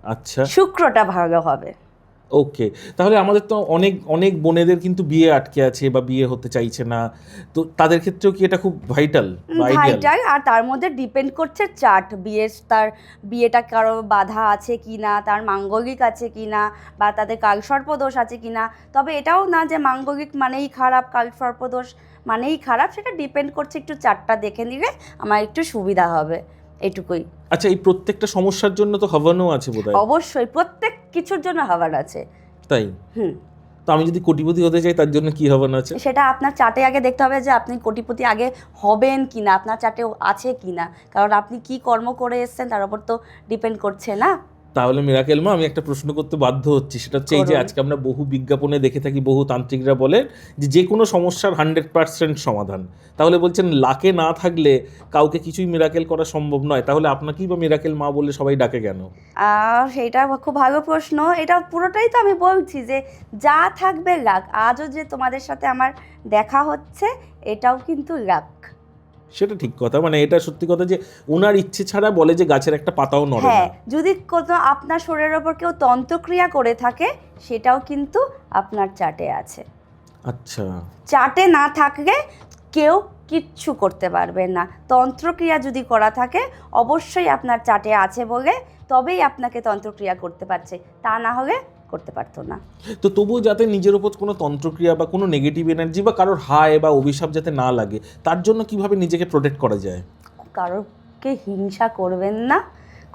আচ্ছা, শুক্রটা ভালো হবে। ওকে। তাহলে আমাদের তো অনেক অনেক বোনেদের কিন্তু বিয়ে আটকে আছে বা বিয়ে হতে চাইছে না, তো তাদের ক্ষেত্রেও কি এটা খুব ভাইটাল? আর তার মধ্যে ডিপেন্ড করছে চার্ট, তার বিয়েটা কারো বাধা আছে কি না, তার মাঙ্গলিক আছে কি না, বা তাদের কালসর্পদোষ আছে কি না। তবে এটাও না যে মাঙ্গলিক মানেই খারাপ, কালসর্পদোষ মানেই খারাপ, সেটা ডিপেন্ড করছে। একটু চার্টটা দেখে নিলে আমার একটু সুবিধা হবে, এটুকুই। আচ্ছা, এই প্রত্যেকটা সমস্যার জন্য তো হবনও আছে বোধহয়? অবশ্যই, প্রত্যেক কিছুর জন্য হবন আছে। তাই? তো আমি যদি কোটিপতি হতে চাই তার জন্য কি হবন আছে? সেটা আপনার চার্টে আগে দেখতে হবে যে আপনি কোটিপতি আগে হবেন কিনা, আপনার চার্টে আছে কিনা, কারণ আপনি কি কর্ম করে এসেছেন তার উপর তো ডিপেন্ড করছে না। তাহলে মিরাকেল মা, আমি একটা প্রশ্ন করতে বাধ্য হচ্ছি, সেটা হচ্ছে এই যে আজকে আমরা বহু বিজ্ঞাপনে দেখে থাকি, বহু তান্ত্রিকরা বলেন যে কোনো সমস্যার 100% সমাধান। তাহলে বলছেন লাকে না থাকলে কাউকে কিছুই মিরাকেল করা সম্ভব নয়, তাহলে আপনাকেই বা মিরাকেল মা বলে সবাই ডাকে কেন? সেইটা খুব ভালো প্রশ্ন। এটা পুরোটাই তো আমি বলছি যে যা থাকবে লাক। আজও যে তোমাদের সাথে আমার দেখা হচ্ছে, এটাও কিন্তু লাক। সেটা ঠিক কথা, মানে এটা সত্যি কথা যে ওনার ইচ্ছে ছাড়া বলে যে গাছের একটা পাতাও নড়ে না। যদি কোনো আপনার শরীরের ওপর কেউ তন্ত্রক্রিয়া করে থাকে, সেটাও কিন্তু আপনার চার্টে আছে। আচ্ছা, চার্টে না থাকলে কেউ কিচ্ছু করতে পারবে না। তন্ত্রক্রিয়া যদি করা থাকে, অবশ্যই আপনার চার্টে আছে বলে তবেই আপনাকে তন্ত্রক্রিয়া করতে পারছে, তা না হলে করতে পারতো না। তো তবুও যাতে নিজের ওপর কোনো তন্ত্রক্রিয়া বা কোনো নেগেটিভ এনার্জি বা কারোর হায় বা অভিশাপ যাতে না লাগে, তার জন্য কিভাবে নিজেকে প্রোটেক্ট করা যায়? কারোরকে হিংসা করবেন না,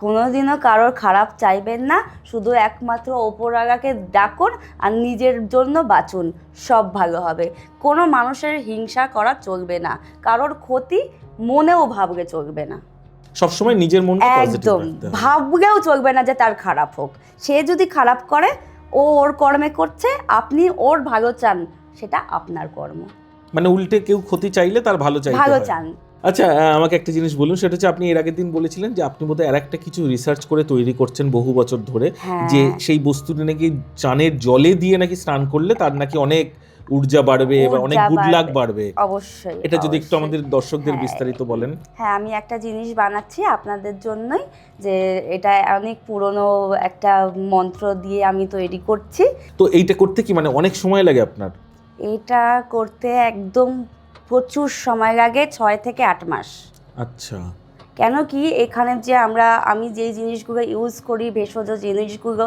কোনোদিনও কারোর খারাপ চাইবেন না, শুধু একমাত্র ওপরওয়ালাকে ডাকুন আর নিজের জন্য বাঁচুন, সব ভালো হবে। কোনো মানুষের হিংসা করা চলবে না, কারোর ক্ষতি মনেও ভাবলে চলবে না, সবসময় নিজের মনকে পজিটিভ একদম রাখতে হবে। ভাবলেও চলবে না যে তার খারাপ হোক। সে যদি খারাপ করে, ও ওর কর্মে করছে, আপনি ওর ভালো চান, সেটা আপনার কর্ম। মানে উল্টে কেউ ক্ষতি চাইলে তার ভালো চাইতে ভালো হয়। চান। আচ্ছা, আমাকে একটা জিনিস বলুন, সেটা হচ্ছে আপনি এর আগের দিন বলেছিলেন যে আপনি বোধহয় আরেকটা কিছু রিসার্চ করে তৈরি করছেন বহু বছর ধরে, হ্যাঁ। যে সেই বস্তুটা নাকি চানের জলে দিয়ে নাকি স্নান করলে তার নাকি অনেক ঊর্জা বাড়বে বা অনেক ঊর্জা গুড লাক বাড়বে। বাড়বে। অবশ্যই। এটা যদি একটু অবশ্যই। আমাদের দর্শকদের হ্যাঁ। বিস্তারিত বলেন। হ্যাঁ, আমি একটা জিনিস বানাচ্ছি আপনাদের জন্যই, যে এটা অনেক পুরনো একটা মন্ত্র দিয়ে আমি তৈরি করছি। তো এইটা করতে কি মানে অনেক সময় লাগে আপনার? এটা করতে একদম প্রচুর সময় লাগে, 6 থেকে 8 মাস। আচ্ছা। কেন কি, এখানে যে আমি যেই জিনিসগুলো ইউজ করি, ভেষজ জিনিসগুলো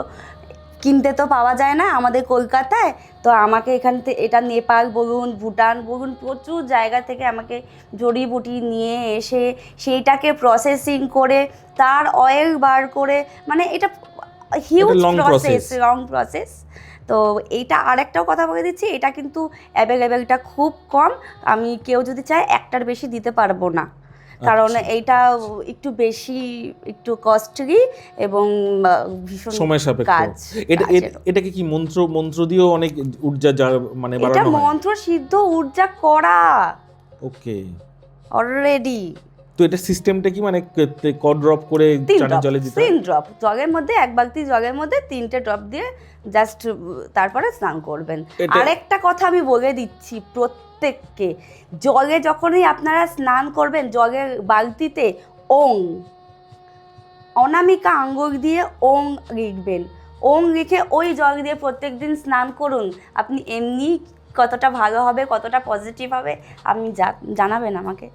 কিনতে তো পাওয়া যায় না আমাদের কলকাতায়। তো আমাকে এখান থেকে, এটা নেপাল বলুন, ভুটান বলুন, প্রচুর জায়গা থেকে আমাকে জড়িবুটি নিয়ে এসে সেইটাকে প্রসেসিং করে তার অয়েল বার করে, মানে এটা huge long process, process। Long process. তো এইটা আরেকটাও কথা বলে দিচ্ছি, এটা কিন্তু অ্যাভেলেবেলটা খুব কম। আমি কেউ যদি চায় একটার বেশি দিতে পারবো না, কারণ আচ্ছা। এইটা একটু বেশি, একটু কস্টলি এবং ভীষণ সময় সাপেক্ষ। কাজ। এটাকে কি মন্ত্র দিয়েও অনেক ঊর্জা মানে এটা বাড়ানো হয়? মন্ত্র সিদ্ধ ঊর্জা করা ওকে। অলরেডি। তো এটা সিস্টেমটা কি মানে ড্রপ করে চানের জলে দিতে হয়? 3 ড্রপ জলের মধ্যে, 1 বালতি জলের মধ্যে 3টে ড্রপ দিয়ে জাস্ট তারপরে স্নান করবেন। আরেকটা কথা আমি বলে দিচ্ছি প্রত্যেককে, জলে যখনই আপনারা স্নান করবেন, জলের বালতিতে ওং, অনামিকা আঙ্গুল দিয়ে ওং লিখবেন। ওং লিখে ওই জল দিয়ে প্রত্যেকদিন স্নান করুন। আপনি এমনি কতটা ভালো হবে, কতটা পজিটিভ হবে, আপনি জানাবেন আমাকে।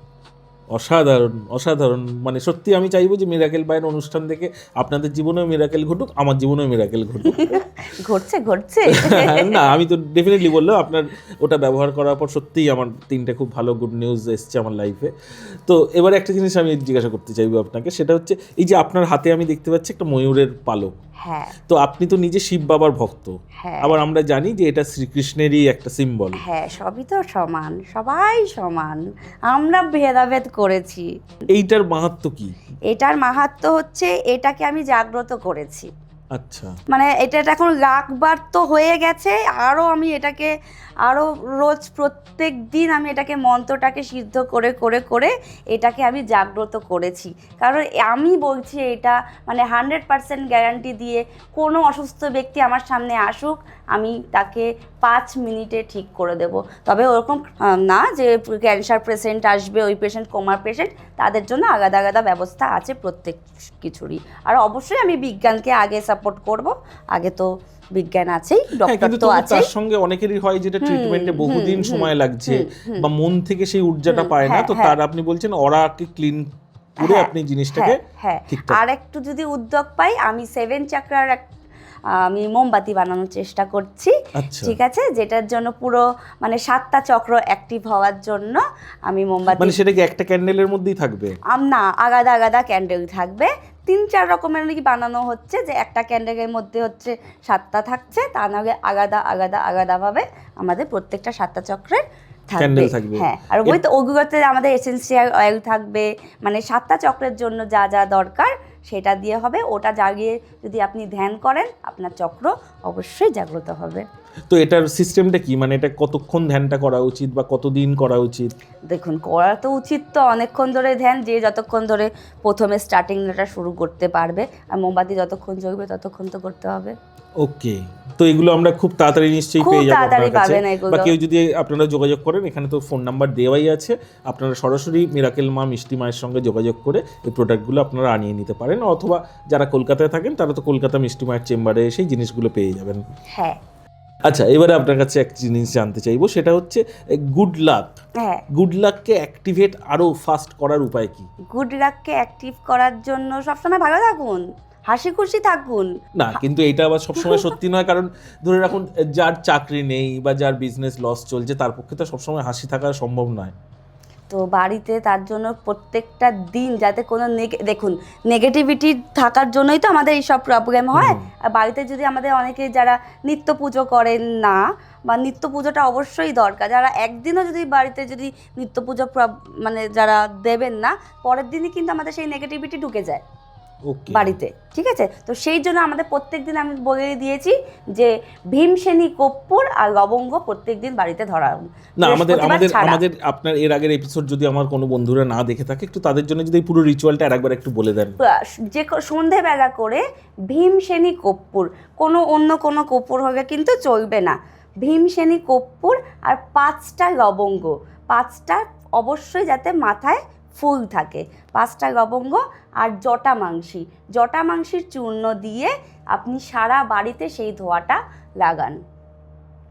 অসাধারণ, অসাধারণ। মানে সত্যি আমি চাইবো যে মিরাকেল বাইয়ের অনুষ্ঠান থেকে আপনাদের জীবনেও মিরাকেল ঘটুক, আমার জীবনেও মিরাকেল ঘটুক। ঘটছে না, আমি তো ডেফিনেটলি বললাম আপনার ওটা ব্যবহার করার পর সত্যিই আমার 3টে খুব ভালো গুড নিউজ এসছে আমার লাইফে। তো এবারে একটা জিনিস আমি জিজ্ঞাসা করতে চাইবো আপনাকে, সেটা হচ্ছে এই যে আপনার হাতে আমি দেখতে পাচ্ছি একটা ময়ূরের পালক। হ্যাঁ। তো আপনি তো নিজে শিব বাবার ভক্ত। হ্যাঁ। আবার আমরা জানি যে এটা শ্রীকৃষ্ণেরই একটা সিম্বল। হ্যাঁ, সবই তো সমান, সবাই সমান, আমরা ভেদাভেদ করেছি। এইটার মাহাত্ম্য কি? এটার মাহাত্ম্য হচ্ছে, এটাকে আমি জাগ্রত করেছি। আচ্ছা। মানে এটা এখন রাখবার তো হয়ে গেছে, আমি এটাকে রোজ প্রত্যেক দিন আমি এটাকে মন্ত্রটাকে সিদ্ধ করে করে করে এটাকে আমি জাগ্রত করেছি। কারণ আমি বলছি, এটা মানে 100% গ্যারান্টি দিয়ে কোনো অসুস্থ ব্যক্তি আমার সামনে আসুক, আমি তাকে 5 মিনিটে ঠিক করে দেব। তবে ওরকম না যে ক্যান্সার পেশেন্ট আসবে, ওই পেশেন্ট কোমার পেশেন্ট, তাদের জন্য আলাদা আলাদা ব্যবস্থা আছে প্রত্যেক কিছুরই। আর অবশ্যই আমি বিজ্ঞানকে আগে সাপোর্ট করব, আগে তো বিজ্ঞান আছেই, ডক্টর তো আছে। তার সঙ্গে অনেকেরই হয় যেটা ট্রিটমেন্টে বহুদিন সময় লাগছে বা মন থেকে সেই ঊর্জাটা পায় না, তো তার আপনি বলছেন ওরাকে ক্লিন করে আপনি জিনিসটাকে ঠিকঠাক। আর একটু যদি উদ্যোগ পাই, আমি 7 চাকরার আমি মোমবাতি বানানোর চেষ্টা করছি। ঠিক আছে, যেটার জন্য পুরো মানে 7টা চক্র অ্যাক্টিভ হওয়ার জন্য আমি মোমবাতি, মানে সেটা কি একটা ক্যান্ডেলের মধ্যেই থাকবে? না, আলাদা আলাদা ক্যান্ডেল থাকবে। 3-4 রকমের নাকি বানানো হচ্ছে, যে একটা ক্যান্ডেলের মধ্যে হচ্ছে 7টা থাকছে, তা নাহলে আলাদা আলাদা আলাদাভাবে আমাদের প্রত্যেকটা 7টা চক্রের থাকবে। হ্যাঁ, আর ওগুলোতে আমাদের এসেন্সিয়াল অয়েল থাকবে, মানে 7টা চক্রের জন্য যা যা দরকার সেটা দিয়ে হবে। ওটা জাগিয়ে যদি আপনি ধ্যান করেন, আপনার চক্র অবশ্যই জাগ্রত হবে। তো এটার সিস্টেমটা কি, মানে এটা কতক্ষণ ধ্যানটা করা উচিত বা কতদিন করা উচিত? দেখুন, করা তো উচিত তো অনেকক্ষণ ধরে ধ্যান, যে যতক্ষণ ধরে প্রথমে স্টার্টিংটা শুরু করতে পারবে। আর মোমবাতি যতক্ষণ জ্বলবে ততক্ষণ তো করতে হবে। ওকে। তো এগুলো আমরা খুব তাড়াতাড়ি নিশ্চয়ই পেয়ে যাবো আপনার কাছে, বা কেউ যদি আপনারা যোগাযোগ করেন, এখানে তো ফোন নাম্বার দেওয়াই আছে, আপনারা সরাসরি মিরাকেল মা মিষ্টি মায়ের সঙ্গে যোগাযোগ করে এই প্রোডাক্টগুলো আপনারা আনিয়ে নিতে পারেন, অথবা যারা কলকাতায় থাকেন তারা তো কলকাতা মিষ্টি মায়ের চেম্বারে সেই জিনিসগুলো পেয়ে যাবেন। হ্যাঁ। আচ্ছা, এবারে আপনার কাছে এক জিনিস জানতে চাইবো, সেটা হচ্ছে গুড লাক। হ্যাঁ, গুড লাককে অ্যাক্টিভেট আরো ফাস্ট করার উপায় কি? গুড লাককে অ্যাক্টিভ করার জন্য সবসময় ভালো থাকুন, হাসি খুশি থাকুন। না, কিন্তু এটা আবার সবসময় সত্যি নয়, কারণ ধরে রাখুন যার চাকরি নেই বা যার বিজনেস লস চলছে, তার পক্ষে তো সবসময় হাসি থাকা সম্ভব নয়। তো তো বাড়িতে তার জন্য প্রত্যেকটা দিন যাতে কোনো দেখুন নেগেটিভিটি থাকার জন্যই তো আমাদের এইসব প্রবলেম হয়। আর বাড়িতে যদি আমাদের অনেকে যারা নিত্য পুজো করেন না, বা নিত্য পুজোটা অবশ্যই দরকার, যারা একদিনও যদি বাড়িতে যদি নিত্য পুজো মানে যারা দেবেন না, পরের দিনই কিন্তু আমাদের সেই নেগেটিভিটি ঢুকে যায় বাড়িতে, ঠিক আছে? তো সেই জন্য আমাদের প্রত্যেক দিন আমি বলে দিয়েছি যে ভীমসেনী, কর্পূর আর লবঙ্গ প্রত্যেক দিন বাড়িতে ধরা। না, আমাদের আপনার এর আগের এপিসোড যদি আমার কোনো বন্ধুরা না দেখে থাকে, একটু তাদের জন্য যদি পুরো রিচুয়ালটা আরেকবার একটু বলে দেন। যে সন্ধেবেলা করে ভীমসেনী, কর্পূর, অন্য কোনো কর্পূর হলে কিন্তু চলবে না। ভীমসেনী, কর্পূর আর 5টা লবঙ্গ, 5টা অবশ্যই যাতে মাথায় ফুল থাকে, 5টা লবঙ্গ আর জটা মাংসির চূর্ণ দিয়ে আপনি সারা বাড়িতে সেই ধোঁয়াটা লাগান।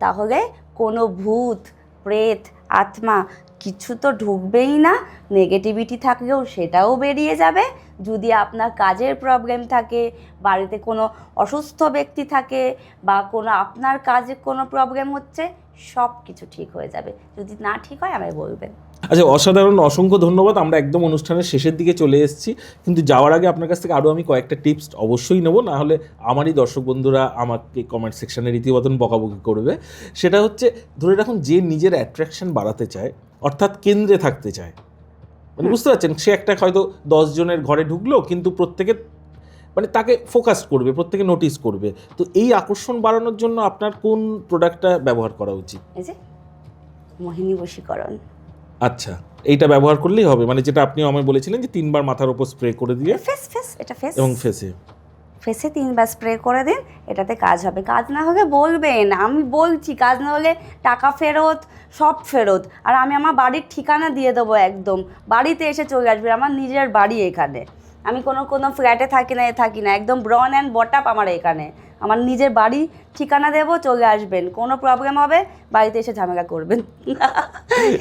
তাহলে কোনো ভূত, প্রেত, আত্মা কিছু তো ঢুকবেই না। নেগেটিভিটি থাকলেও সেটাও বেরিয়ে যাবে। যদি আপনার কাজের প্রবলেম থাকে, বাড়িতে কোনো অসুস্থ ব্যক্তি থাকে, বা কোনো আপনার কাজে কোনো প্রবলেম হচ্ছে, সব কিছু ঠিক হয়ে যাবে। যদি না ঠিক হয় আমায় বলবেন। আচ্ছা, অসাধারণ, অসংখ্য ধন্যবাদ। আমরা একদম অনুষ্ঠানের শেষের দিকে চলে এসেছি, কিন্তু যাওয়ার আগে আপনার কাছ থেকে আরও আমি কয়েকটা টিপস অবশ্যই নেব, না হলে আমারই দর্শক বন্ধুরা আমাকে কমেন্ট সেকশনে রীতিমতন বকাবকি করবে। সেটা হচ্ছে, ধরে রাখুন যে নিজের অ্যাট্রাকশন বাড়াতে চায়, অর্থাৎ কেন্দ্রে থাকতে চায়, মানে বুঝতে পারছেন, সে একটা হয়তো 10 জনের ঘরে ঢুকলো, কিন্তু প্রত্যেকে মানে তাকে ফোকাস করবে, প্রত্যেকে নোটিস করবে। তো এই আকর্ষণ বাড়ানোর জন্য আপনার কোন প্রোডাক্টটা ব্যবহার করা উচিত? এই যে মোহিনী বশীকরণ। আচ্ছা, এইটা ব্যবহার করলেই হবে, মানে যেটা আপনি আমায় বলেছিলেন যে 3বার মাথার উপর স্প্রে করে দিয়ে এটা ফেস এবং ফেসে 3বার স্প্রে করে দিন, এটাতে কাজ হবে। কাজ না হলে বলবেন, আমি বলছি, কাজ না হলে টাকা ফেরত, সব ফেরত। আর আমি আমার বাড়ির ঠিকানা দিয়ে দেবো, একদম বাড়িতে এসে চলে আসবে। আমার নিজের বাড়ি এখানে, আমি কোনো ফ্ল্যাটে থাকি না, একদম ব্রন অ্যান্ড বটআপ আমার এখানে। আমার নিজের বাড়ি ঠিকানা দেবো, চলে আসবেন। কোনো প্রবলেম হবে বাড়িতে এসে ঝামেলা করবেন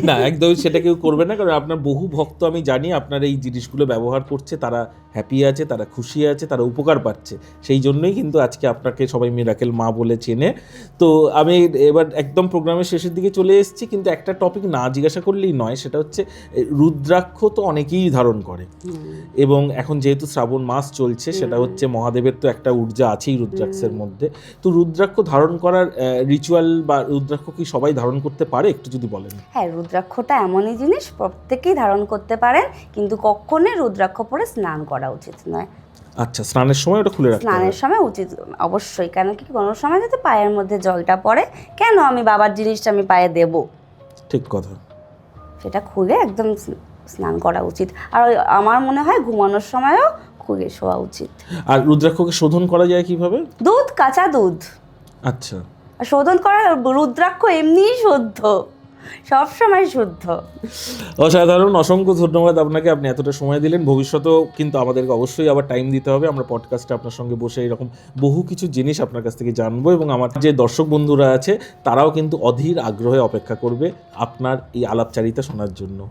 না, একদমই সেটা কেউ করবে না, কারণ আপনার বহু ভক্ত আমি জানি আপনার এই জিনিসগুলো ব্যবহার করছে, তারা হ্যাপি আছে, তারা খুশি আছে, তারা উপকার পাচ্ছে। সেই জন্যই কিন্তু আজকে আপনাকে সবাই মিরাকেল মা বলে চেনে। তো আমি এবার একদম প্রোগ্রামের শেষের দিকে চলে এসেছি, কিন্তু একটা টপিক না জিজ্ঞাসা করলেই নয়, সেটা হচ্ছে রুদ্রাক্ষ তো অনেকেই ধারণ করে, এবং এখন যেহেতু শ্রাবণ মাস চলছে, সেটা হচ্ছে মহাদেবের তো একটা ঊর্জা আছেই রুদ্রাক্ষের মধ্যে। তো রুদ্রাক্ষ ধারণ করার রিচুয়াল বা রুদ্রাক্ষ কি সবাই ধারণ করতে পারে, একটু যদি বলেন। হ্যাঁ, রুদ্রাক্ষটা এমনই জিনিস, প্রত্যেকেই ধারণ করতে পারেন, কিন্তু কখনোই রুদ্রাক্ষ পরে স্নান করা উচিত নয়। আচ্ছা, স্নানের সময় ওটা খুলে রাখতে হবে? স্নানের সময় উচিত অবশ্যই, কেন কি কোনো সময় যদি পায়ের মধ্যে জলটা পড়ে, কেন আমি বাবার জিনিসটা আমি পায়ে দেব? ঠিক কথা। সেটা খুলে একদম স্নান করা উচিত। আর আমার মনে হয় ঘুমানোর সময়ও খুলে শোয়া উচিত। আর রুদ্রাক্ষকে শোধন করা যায় কিভাবে? দুধ, কাঁচা দুধ। আচ্ছা, আর শোধন করা, রুদ্রাক্ষ এমনিই শুদ্ধ, সবসময় শুদ্ধ। অসাধারণ, অসংখ্য ধন্যবাদ আপনাকে, আপনি এতটা সময় দিলেন। ভবিষ্যতেও কিন্তু আমাদেরকে অবশ্যই আবার টাইম দিতে হবে, আমরা পডকাস্টে আপনার সঙ্গে বসে এরকম বহু কিছু জিনিস আপনার কাছ থেকে জানবো, এবং আমার যে দর্শক বন্ধুরা আছে তারাও কিন্তু অধীর আগ্রহে অপেক্ষা করবে আপনার এই আলাপচারিতা শোনার জন্য।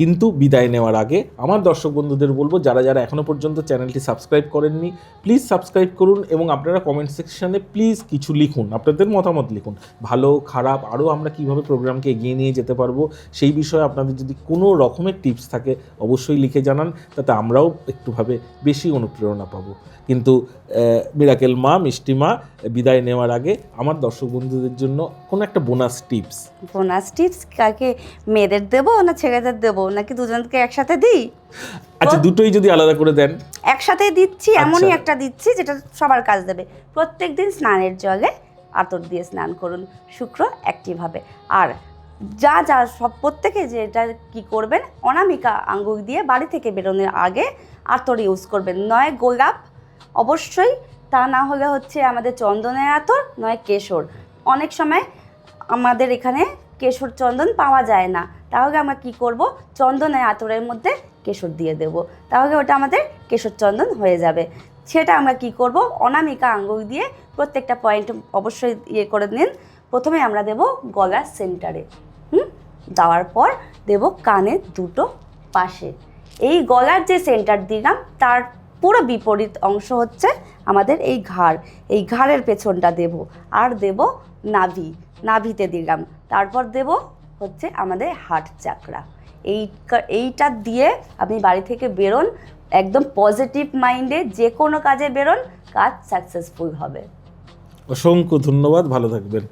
কিন্তু বিদায় নেওয়ার আগে আমার দর্শক বন্ধুদের বলবো, যারা যারা এখনও পর্যন্ত চ্যানেলটি সাবস্ক্রাইব করেননি, প্লিজ সাবস্ক্রাইব করুন, এবং আপনারা কমেন্ট সেকশানে প্লিজ কিছু লিখুন, আপনাদের মতামত লিখুন, ভালো খারাপ, আরও আমরা কীভাবে প্রোগ্রামকে এগিয়ে নিয়ে যেতে পারবো সেই বিষয়ে আপনাদের যদি কোনো রকমের টিপস থাকে অবশ্যই লিখে জানান, তাতে আমরাও একটুভাবে বেশি অনুপ্রেরণা পাবো। কিন্তু মিরাকেল মা, মিষ্টি মা, বিদায় নেওয়ার আগে আমার দর্শক বন্ধুদের জন্য কোনো একটা বোনাস টিপস কাকে মেয়েদের দেবো না ছেলেদের দেবো, নাকি দুজনকে একসাথে দিই? আচ্ছা, দুটোই যদি আলাদা করে দেন। একসাথেই দিচ্ছি, এমনই একটা দিচ্ছি যেটা সবার কাজ দেবে। প্রত্যেক দিন স্নানের জলে আতর দিয়ে স্নান করুন, শুক্র অ্যাক্টিভ হবে। আর যা সব প্রত্যেকে যেটা কি করবেন, অনামিকা আঙ্গুল দিয়ে বাড়ি থেকে বেরোনোর আগে আতর ইউজ করবেন, নয় গোলাপ অবশ্যই, তা না হলে হচ্ছে আমাদের চন্দনের আতর, নয় কেশর। অনেক সময় আমাদের এখানে কেশর চন্দন পাওয়া যায় না, তাহলে আমরা কি করব, চন্দনের আতরের মধ্যে কেশর দিয়ে দেব, তাহলে ওটা আমাদের কেশর চন্দন হয়ে যাবে। সেটা আমরা কি করব, অনামিকা আঙ্গুল দিয়ে প্রত্যেকটা পয়েন্ট অবশ্যই করে নিন। প্রথমে আমরা দেব গলার সেন্টারে, দেওয়ার পর দেব কানের দুটো পাশে। এই গলার যে সেন্টার দিলাম তার পুরো বিপরীত অংশ হচ্ছে আমাদের এই ঘাড়, এই ঘাড়ের পেছনটা দেব। আর দেব নাভিতে দিলাম, তারপর দেব হচ্ছে আমাদের হার্ট চাকরা। এইটা দিয়ে আপনি বাড়ি থেকে বেরোন, একদম পজিটিভ মাইন্ডে যে কোনো কাজে বেরোন, কাজ সাকসেসফুল হবে। অসংখ্য ধন্যবাদ, ভালো থাকবেন।